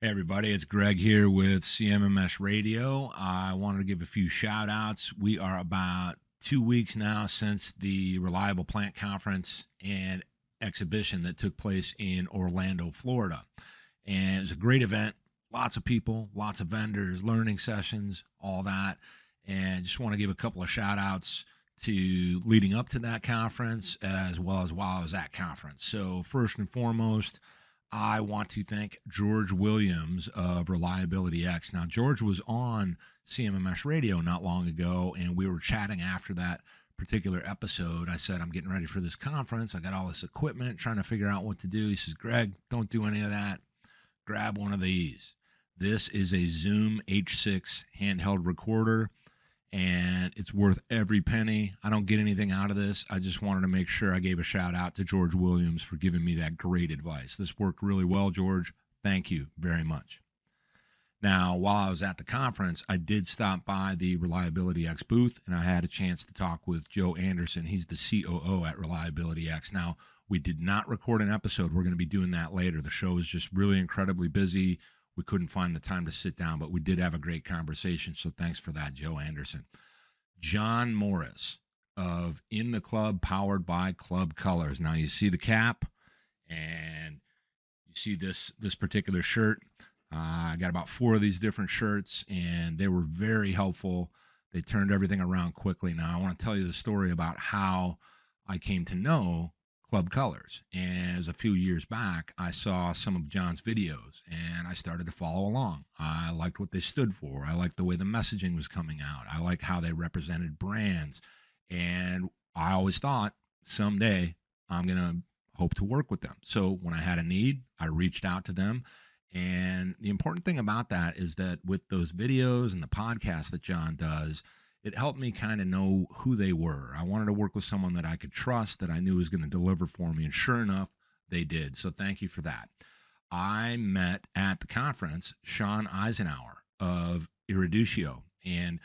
Hey everybody, it's Greg here with CMMSradio. I wanted to give a few shout outs. We are about 2 weeks now since the Reliable Plant Conference and exhibition that took place in Orlando, Florida. And it was a great event. Lots of people, lots of vendors, learning sessions, all that. And just want to give a couple of shout outs to leading up to that conference as well as while I was at conference. So, first and foremost, I want to thank George Williams of ReliabilityX. Now, George was on CMMS Radio not long ago, and we were chatting after that particular episode. I said, I'm getting ready for this conference. I got all this equipment, trying to figure out what to do. He says, Greg, don't do any of that. Grab one of these. This is a Zoom H6 handheld recorder, and it's worth every penny. I don't get anything out of this. I just wanted to make sure I gave a shout out to George Williams for giving me that great advice. This worked really well, George. Thank you very much. Now, while I was at the conference, I did stop by the ReliabilityX booth, and I had a chance to talk with Joe Anderson. He's the COO at ReliabilityX. Now, we did not record an episode. We're going to be doing that later. The show is just really incredibly busy. We couldn't find the time to sit down, but we did have a great conversation. So thanks for that, Joe Anderson. John Morris of In the Club, powered by Club Colors. Now you see the cap, and you see this particular shirt. I got about 4 of these different shirts, and they were very helpful. They turned everything around quickly. Now I want to tell you the story about how I came to know Club Colors. And it was a few years back, I saw some of John's videos, and I started to follow along. I liked what they stood for. I liked the way the messaging was coming out. I liked how they represented brands. And I always thought someday I'm going to hope to work with them. So when I had a need, I reached out to them. And the important thing about that is that with those videos and the podcast that John does, it helped me kind of know who they were. I wanted to work with someone that I could trust, that I knew was going to deliver for me. And sure enough, they did. So thank you for that. I met at the conference Sean Eisenhower of Iriducio, and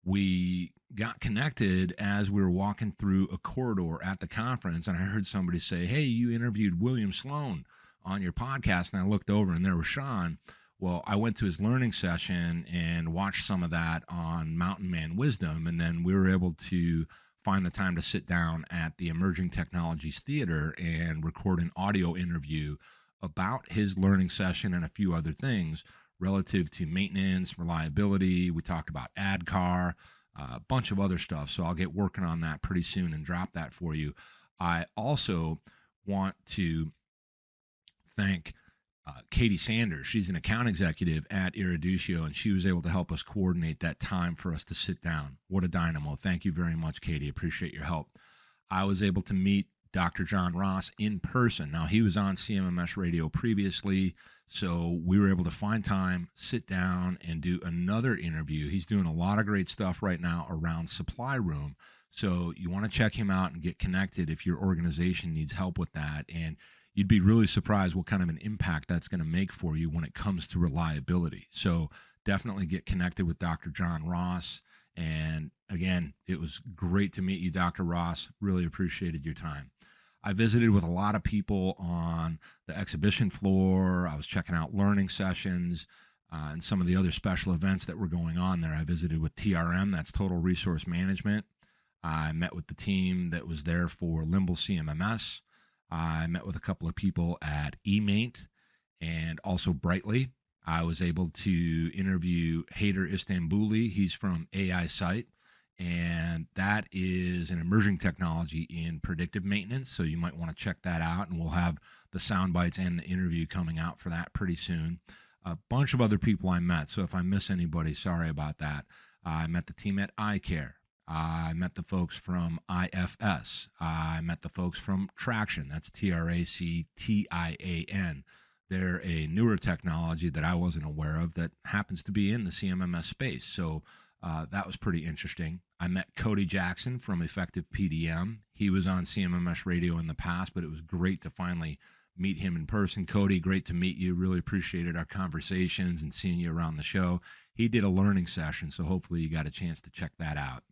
we got connected as we were walking through a corridor at the conference. And I heard somebody say, hey, you interviewed William Sloan on your podcast. And I looked over, and there was Sean. Well, I went to his learning session and watched some of that on Mountain Man Wisdom, and then we were able to find the time to sit down at the Emerging Technologies Theater and record an audio interview about his learning session and a few other things relative to maintenance, reliability. We talked about AdCar, a bunch of other stuff, so I'll get working on that pretty soon and drop that for you. I also want to thank Katie Sanders. She's an account executive at Iriducio, and she was able to help us coordinate that time for us to sit down. What a dynamo. Thank you very much, Katie. Appreciate your help. I was able to meet Dr. John Ross in person. Now, he was on CMMS Radio previously, so we were able to find time, sit down, and do another interview. He's doing a lot of great stuff right now around supply room. So you want to check him out and get connected if your organization needs help with that. And you'd be really surprised what kind of an impact that's going to make for you when it comes to reliability. So definitely get connected with Dr. John Ross. And again, it was great to meet you, Dr. Ross. Really appreciated your time. I visited with a lot of people on the exhibition floor. I was checking out learning sessions and some of the other special events that were going on there. I visited with TRM, that's Total Resource Management. I met with the team that was there for Limble CMMS. I met with a couple of people at eMaint and also Brightly. I was able to interview Haider Istanbuli. He's from AI Site, and that is an emerging technology in predictive maintenance. So you might want to check that out, and we'll have the sound bites and the interview coming out for that pretty soon. A bunch of other people I met, so if I miss anybody, sorry about that. I met the team at iCare. I met the folks from IFS. I met the folks from Traction. That's TRACTIAN. They're a newer technology that I wasn't aware of that happens to be in the CMMS space. So that was pretty interesting. I met Cody Jackson from Effective PDM. He was on CMMS Radio in the past, but it was great to finally meet him in person. Cody, great to meet you. Really appreciated our conversations and seeing you around the show. He did a learning session, so hopefully you got a chance to check that out.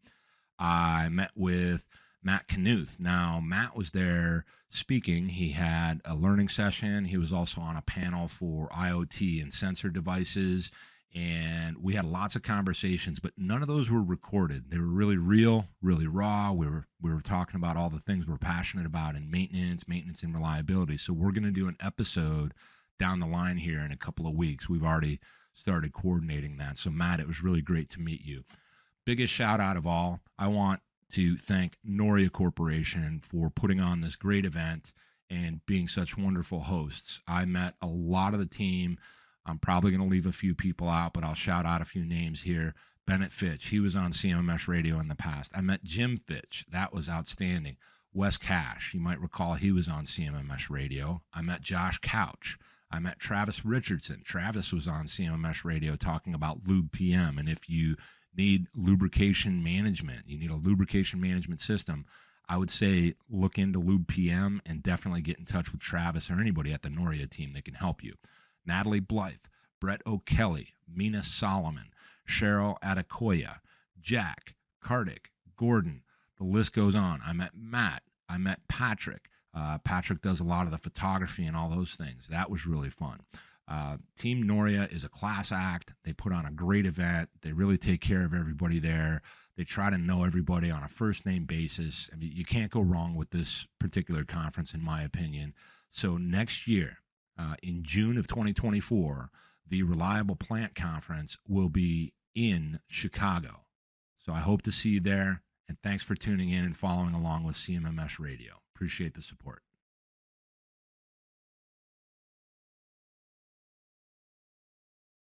I met with Matt Knuth. Now, Matt was there speaking. He had a learning session. He was also on a panel for IoT and sensor devices. And we had lots of conversations, but none of those were recorded. They were really real, really raw. We were talking about all the things we're passionate about in maintenance and reliability. So we're going to do an episode down the line here in a couple of weeks. We've already started coordinating that. So Matt, it was really great to meet you. Biggest shout out of all, I want to thank Noria Corporation for putting on this great event and being such wonderful hosts. I met a lot of the team. I'm probably going to leave a few people out, but I'll shout out a few names here. Bennett Fitch, he was on CMMS Radio in the past. I met Jim Fitch. That was outstanding. Wes Cash, you might recall he was on CMMS Radio. I met Josh Couch. I met Travis Richardson. Travis was on CMMS Radio talking about Lube PM. And if you need lubrication management, you need a lubrication management system, I would say look into Lube PM and definitely get in touch with Travis or anybody at the Noria team that can help you. Natalie Blythe, Brett O'Kelly, Mina Solomon, Cheryl Adekoya, Jack, Kartik, Gordon. The list goes on. I met Matt. I met Patrick. Patrick does a lot of the photography and all those things. That was really fun. Team Noria is a class act. They put on a great event. They really take care of everybody there. They try to know everybody on a first name basis. I mean, you can't go wrong with this particular conference, in my opinion. So next year, in June of 2024, the Reliable Plant Conference will be in Chicago. So I hope to see you there. And thanks for tuning in and following along with CMMS Radio. Appreciate the support.